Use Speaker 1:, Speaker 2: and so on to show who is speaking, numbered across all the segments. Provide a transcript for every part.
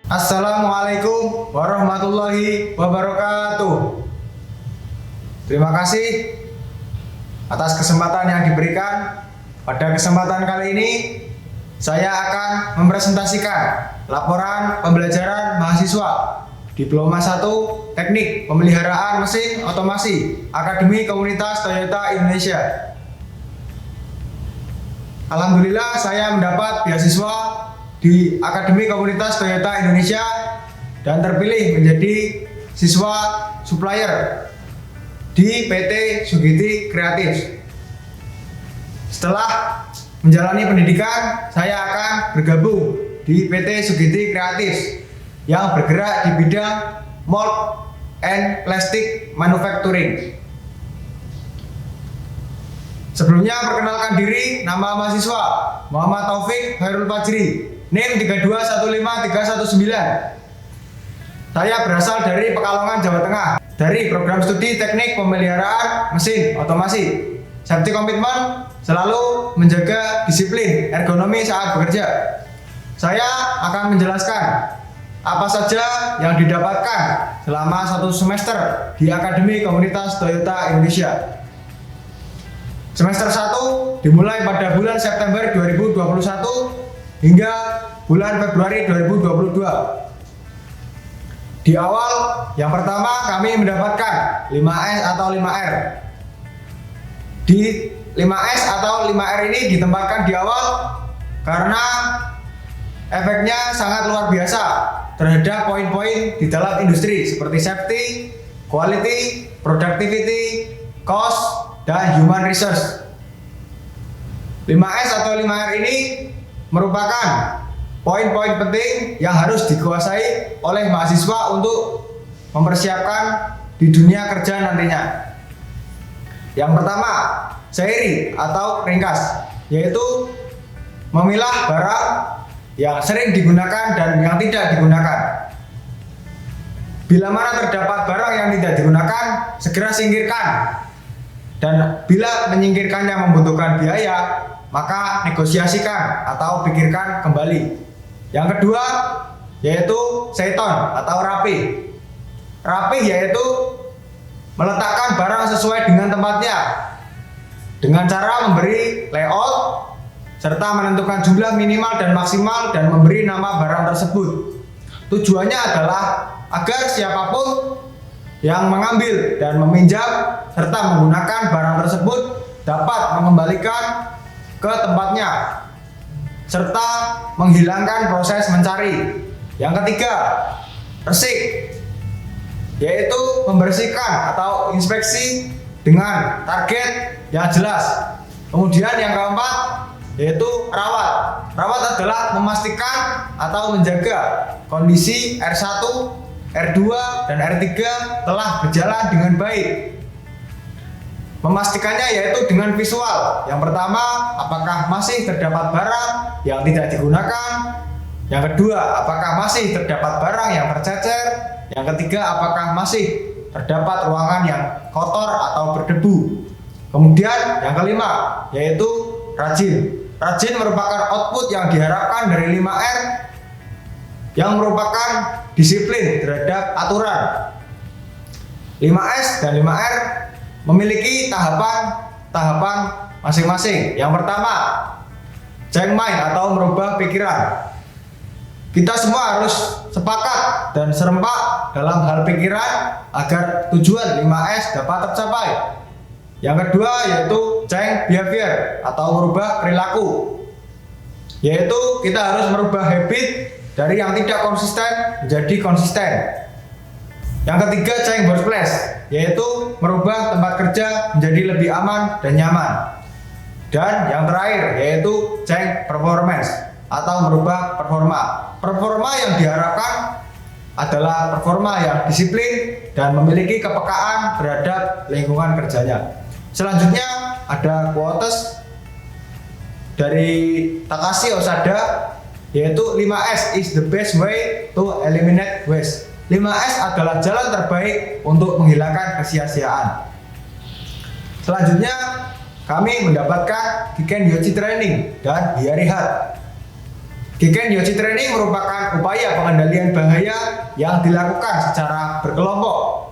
Speaker 1: Assalamualaikum warahmatullahi wabarakatuh. Terima kasih atas kesempatan yang diberikan. Pada kesempatan kali ini, saya akan mempresentasikan laporan pembelajaran mahasiswa Diploma 1 Teknik Pemeliharaan Mesin Otomasi Akademi Komunitas Toyota Indonesia. Alhamdulillah, saya mendapat beasiswa di Akademi Komunitas Toyota Indonesia dan terpilih menjadi siswa supplier di PT Sugiti Kreatif. Setelah menjalani pendidikan, saya akan bergabung di PT Sugiti Kreatif yang bergerak di bidang mold and plastic manufacturing. Sebelumnya perkenalkan diri, nama mahasiswa Muhammad Taufik Hairul Fajri, NIM 3215319. Saya berasal dari Pekalongan, Jawa Tengah, dari program studi Teknik Pemeliharaan Mesin Otomasi. Safety komitmen selalu menjaga disiplin ergonomi saat bekerja. Saya akan menjelaskan apa saja yang didapatkan selama 1 semester di Akademi Komunitas Toyota Indonesia. Semester 1 dimulai pada bulan September 2021 hingga bulan Februari 2022. Di awal, yang pertama kami mendapatkan 5S atau 5R. Di 5S atau 5R ini ditempatkan di awal karena efeknya sangat luar biasa terhadap poin-poin di dalam industri seperti safety, quality, productivity, cost, dan human resource. 5S atau 5R ini merupakan poin-poin penting yang harus dikuasai oleh mahasiswa untuk mempersiapkan di dunia kerja nantinya. Yang pertama, seri atau ringkas, yaitu memilah barang yang sering digunakan dan yang tidak digunakan. Bila mana terdapat barang yang tidak digunakan, segera singkirkan. Dan bila menyingkirkannya membutuhkan biaya, maka negosiasikan atau pikirkan kembali. Yang kedua yaitu seton atau rapi. Rapi yaitu meletakkan barang sesuai dengan tempatnya dengan cara memberi layout serta menentukan jumlah minimal dan maksimal dan memberi nama barang tersebut. Tujuannya adalah agar siapapun yang mengambil dan meminjam serta menggunakan barang tersebut dapat mengembalikan ke tempatnya serta menghilangkan proses mencari. Yang ketiga, resik, yaitu membersihkan atau inspeksi dengan target yang jelas. Kemudian yang keempat yaitu rawat. Rawat adalah memastikan atau menjaga kondisi R1, R2, dan R3 telah berjalan dengan baik. Memastikannya yaitu dengan visual. Yang pertama, apakah masih terdapat barang yang tidak digunakan. Yang kedua, apakah masih terdapat barang yang tercecer. Yang ketiga, apakah masih terdapat ruangan yang kotor atau berdebu. Kemudian yang kelima, yaitu rajin. Rajin merupakan output yang diharapkan dari 5R yang merupakan disiplin terhadap aturan. 5S dan 5R memiliki tahapan masing-masing. Yang pertama, change mind atau merubah pikiran. Kita semua harus sepakat dan serempak dalam hal pikiran agar tujuan 5S dapat tercapai. Yang kedua yaitu change behavior atau merubah perilaku. Yaitu kita harus merubah habit dari yang tidak konsisten menjadi konsisten. Yang ketiga, change workplace, yaitu merubah tempat kerja menjadi lebih aman dan nyaman. Dan yang terakhir yaitu change performance atau merubah performa. Performa yang diharapkan adalah performa yang disiplin dan memiliki kepekaan terhadap lingkungan kerjanya. Selanjutnya ada quotes dari Takashi Osada, yaitu 5S is the best way to eliminate waste. 5S adalah jalan terbaik untuk menghilangkan kesia-siaan. Selanjutnya kami mendapatkan Giken Yochi Training dan Hiarihat. Giken Yoshi Training merupakan upaya pengendalian bahaya yang dilakukan secara berkelompok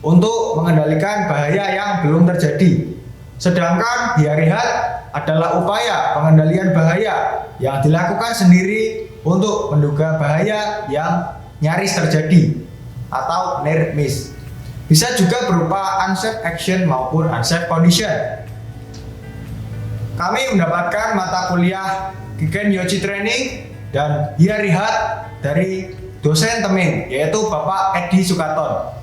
Speaker 1: untuk mengendalikan bahaya yang belum terjadi. Sedangkan Biarihat adalah upaya pengendalian bahaya yang dilakukan sendiri untuk menduga bahaya yang nyaris terjadi atau near miss. Bisa juga berupa unsafe action maupun unsafe condition. Kami mendapatkan mata kuliah Giken Yoshi Training dan Biarihat dari dosen Temin, yaitu Bapak Edi Sukaton.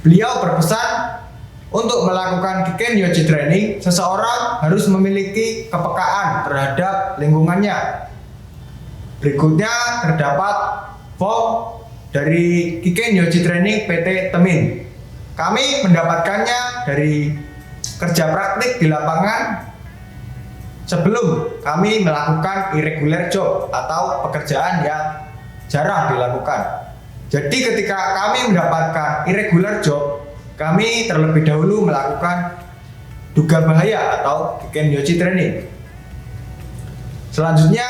Speaker 1: Beliau berpesan untuk melakukan Giken Yoshi Training, seseorang harus memiliki kepekaan terhadap lingkungannya. Berikutnya terdapat form dari Giken Yoshi Training PT Temin. Kami mendapatkannya dari kerja praktik di lapangan sebelum kami melakukan irregular job atau pekerjaan yang jarang dilakukan. Jadi ketika kami mendapatkan irregular job, kami terlebih dahulu melakukan duga bahaya atau Giken Yoshi Training. Selanjutnya,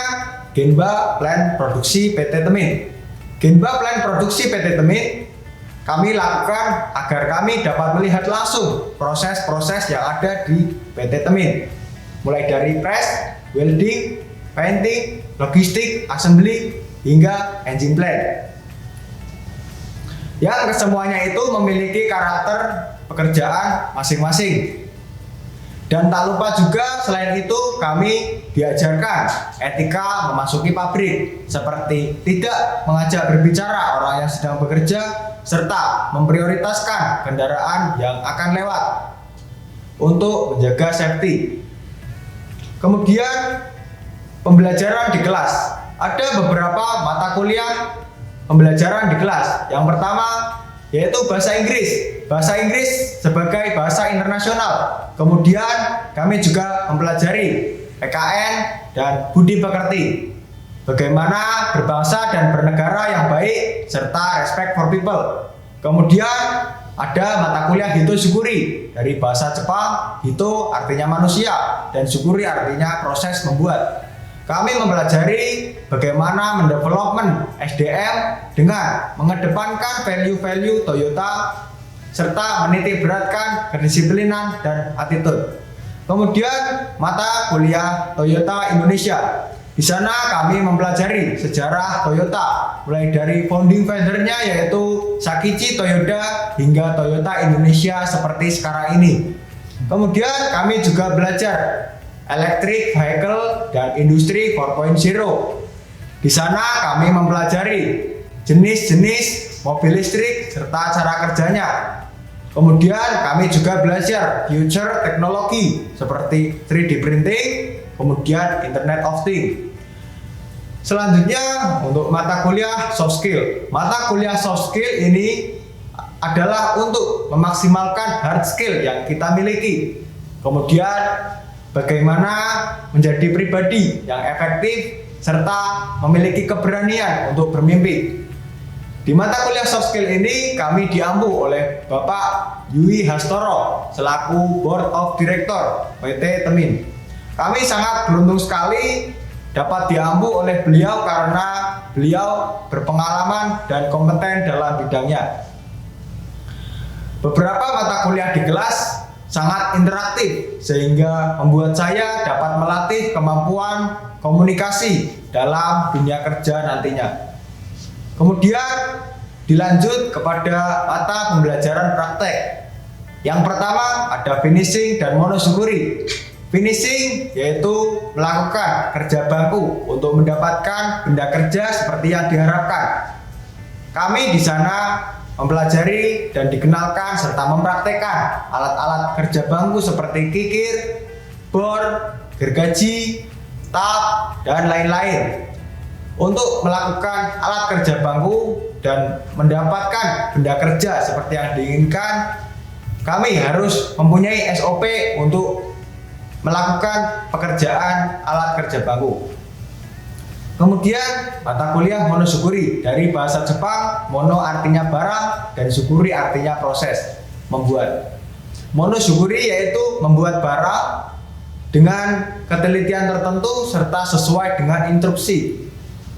Speaker 1: Genba Plan Produksi PT Temin. Genba Plan Produksi PT Temin kami lakukan agar kami dapat melihat langsung proses-proses yang ada di PT Temin. Mulai dari press, welding, painting, logistik, assembly, hingga engine plan. Yang kesemuanya itu memiliki karakter pekerjaan masing-masing. Dan tak lupa juga selain itu kami diajarkan etika memasuki pabrik, seperti tidak mengajak berbicara orang yang sedang bekerja serta memprioritaskan kendaraan yang akan lewat untuk menjaga safety. Kemudian pembelajaran di kelas. Ada beberapa mata kuliah pembelajaran di kelas. Yang pertama yaitu bahasa Inggris. Bahasa Inggris sebagai bahasa internasional. Kemudian kami juga mempelajari PKN dan budi pekerti. Bagaimana berbangsa dan bernegara yang baik serta respect for people. Kemudian ada mata kuliah Hito Syukuri dari bahasa Jepang. Hito artinya manusia dan Syukuri artinya proses membuat. Kami mempelajari bagaimana mendevelopment SDM dengan mengedepankan value-value Toyota serta menitik beratkan kedisiplinan dan attitude. Kemudian mata kuliah Toyota Indonesia. Di sana kami mempelajari sejarah Toyota, mulai dari founding father-nya yaitu Sakichi Toyoda hingga Toyota Indonesia seperti sekarang ini. Kemudian kami juga belajar electric vehicle dan industri 4.0. Di sana kami mempelajari jenis-jenis mobil listrik serta cara kerjanya. Kemudian kami juga belajar future teknologi seperti 3D printing, kemudian Internet of Things. Selanjutnya untuk mata kuliah soft skill. Mata kuliah soft skill ini adalah untuk memaksimalkan hard skill yang kita miliki. Kemudian bagaimana menjadi pribadi yang efektif serta memiliki keberanian untuk bermimpi. Di mata kuliah soft skill ini kami diampu oleh Bapak Yui Hastoro selaku Board of Director PT Temin. Kami sangat beruntung sekali dapat diampu oleh beliau karena beliau berpengalaman dan kompeten dalam bidangnya. Beberapa mata kuliah di kelas sangat interaktif sehingga membuat saya dapat melatih kemampuan komunikasi dalam dunia kerja nantinya. Kemudian dilanjut kepada mata pembelajaran praktek. Yang pertama ada finishing dan monosyukuri. Finishing yaitu melakukan kerja bangku untuk mendapatkan benda kerja seperti yang diharapkan. Kami di sana mempelajari dan dikenalkan serta mempraktekkan alat-alat kerja bangku seperti kikir, bor, gergaji, tap, dan lain-lain. Untuk melakukan alat kerja bangku dan mendapatkan benda kerja seperti yang diinginkan, kami harus mempunyai SOP untuk melakukan pekerjaan alat kerja bangku. Kemudian mata kuliah monosyukuri dari bahasa Jepang. Mono artinya barang dan syukuri artinya proses membuat. Monosyukuri yaitu membuat barang dengan ketelitian tertentu serta sesuai dengan instruksi.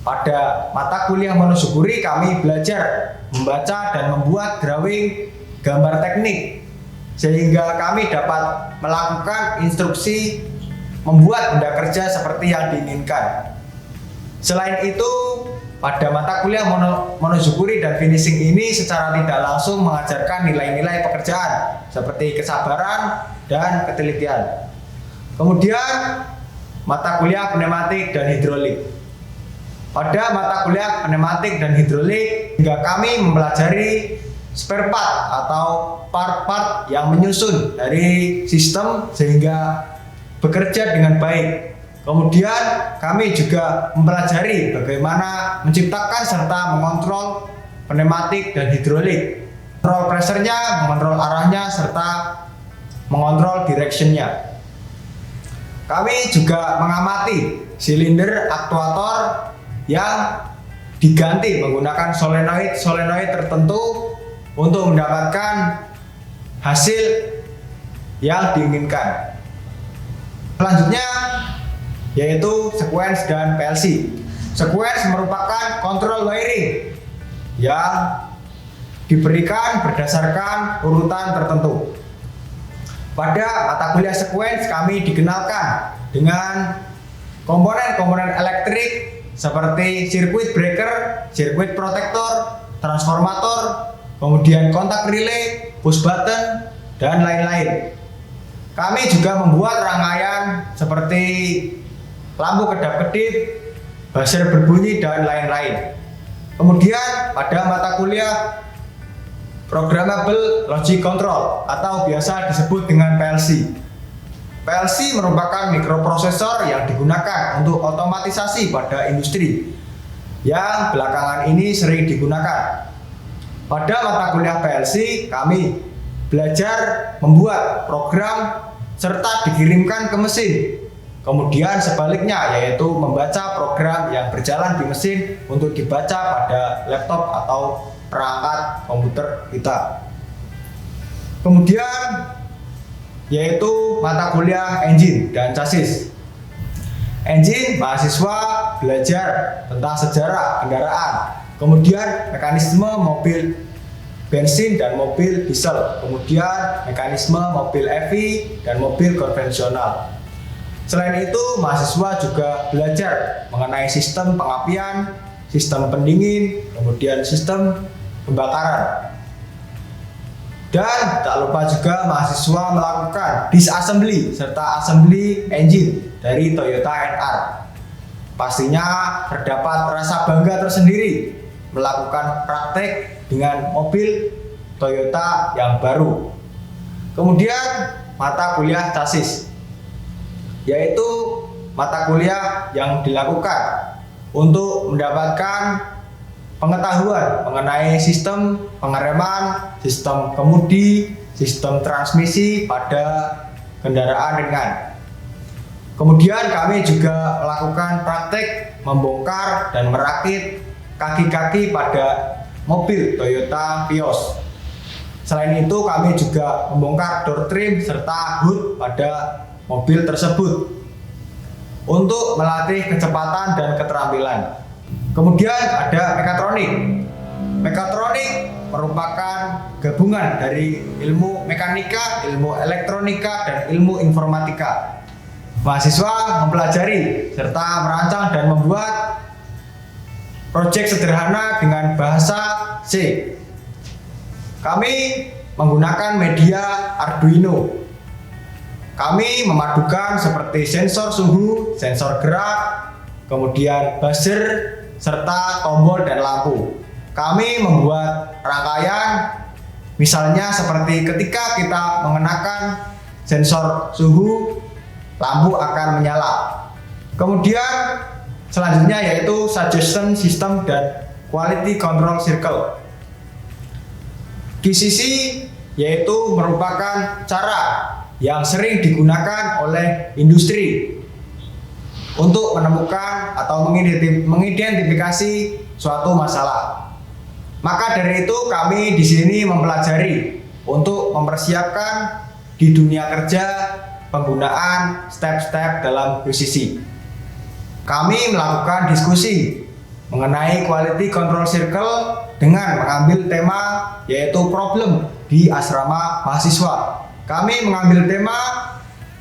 Speaker 1: Pada mata kuliah monosyukuri kami belajar membaca dan membuat drawing gambar teknik sehingga kami dapat melakukan instruksi membuat benda kerja seperti yang diinginkan. Selain itu, pada mata kuliah monosyukuri dan finishing ini secara tidak langsung mengajarkan nilai-nilai pekerjaan seperti kesabaran dan ketelitian. Kemudian mata kuliah pneumatik dan hidrolik. Pada mata kuliah pneumatik dan hidrolik hingga kami mempelajari spare part atau part-part yang menyusun dari sistem sehingga bekerja dengan baik. Kemudian kami juga mempelajari bagaimana menciptakan serta mengontrol pneumatik dan hidrolik, mengontrol pressure-nya, mengontrol arahnya, serta mengontrol direction-nya. Kami juga mengamati silinder aktuator yang diganti menggunakan solenoid tertentu untuk mendapatkan hasil yang diinginkan. Selanjutnya yaitu sequence dan PLC. Sequence merupakan control wiring yang diberikan berdasarkan urutan tertentu. Pada mata kuliah sequence kami dikenalkan dengan komponen-komponen elektrik seperti circuit breaker, circuit protector, transformator, kemudian kontak relay, push button, dan lain-lain. Kami juga membuat rangkaian seperti lampu kedap-kedip, buzzer berbunyi, dan lain-lain. Kemudian pada mata kuliah Programmable Logic Control atau biasa disebut dengan PLC. PLC merupakan mikroprosesor yang digunakan untuk otomatisasi pada industri yang belakangan ini sering digunakan. Pada mata kuliah PLC kami belajar membuat program serta dikirimkan ke mesin. Kemudian sebaliknya yaitu membaca program yang berjalan di mesin untuk dibaca pada laptop atau perangkat komputer kita. Kemudian yaitu mata kuliah engine dan chassis. Engine, mahasiswa belajar tentang sejarah kendaraan, kemudian mekanisme mobil bensin dan mobil diesel, kemudian mekanisme mobil EV dan mobil konvensional. Selain itu, mahasiswa juga belajar mengenai sistem pengapian, sistem pendingin, kemudian sistem pembakaran. Dan tak lupa juga mahasiswa melakukan disassembly serta assembly engine dari Toyota NR. Pastinya terdapat rasa bangga tersendiri melakukan praktek dengan mobil Toyota yang baru. Kemudian mata kuliah chassis, yaitu mata kuliah yang dilakukan untuk mendapatkan pengetahuan mengenai sistem pengereman, sistem kemudi, sistem transmisi pada kendaraan ringan. Kemudian kami juga melakukan praktek membongkar dan merakit kaki-kaki pada mobil Toyota Vios. Selain itu kami juga membongkar door trim serta hood pada mobil tersebut untuk melatih kecepatan dan keterampilan. Kemudian ada mekatronik. Mekatronik merupakan gabungan dari ilmu mekanika, ilmu elektronika, dan ilmu informatika. Mahasiswa mempelajari serta merancang dan membuat proyek sederhana dengan bahasa C. Kami menggunakan media Arduino. Kami memadukan seperti sensor suhu, sensor gerak, kemudian buzzer, serta tombol dan lampu. Kami membuat rangkaian, misalnya seperti ketika kita mengenakan sensor suhu, lampu akan menyala. Kemudian selanjutnya yaitu suggestion system dan quality control circle. QCC yaitu merupakan cara yang sering digunakan oleh industri untuk menemukan atau mengidentifikasi suatu masalah. Maka dari itu kami di sini mempelajari untuk mempersiapkan di dunia kerja penggunaan step-step dalam QCC. Kami melakukan diskusi mengenai quality control circle dengan mengambil tema yaitu problem di asrama mahasiswa. Kami mengambil tema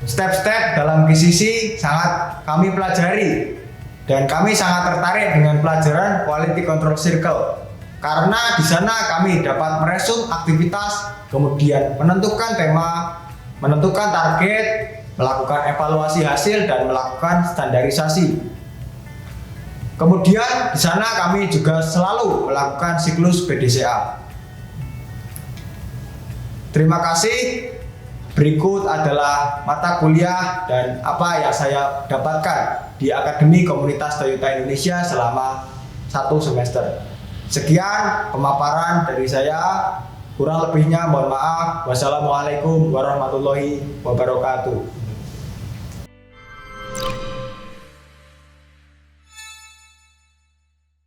Speaker 1: step-step dalam GCC sangat kami pelajari dan kami sangat tertarik dengan pelajaran quality control circle karena di sana kami dapat meresum aktivitas, kemudian menentukan tema, menentukan target, melakukan evaluasi hasil dan melakukan standarisasi. Kemudian di sana kami juga selalu melakukan siklus PDCA. Terima kasih. Berikut adalah mata kuliah dan apa yang saya dapatkan di Akademi Komunitas Toyota Indonesia selama 1 semester. Sekian pemaparan dari saya. Kurang lebihnya mohon maaf. Wassalamualaikum warahmatullahi wabarakatuh.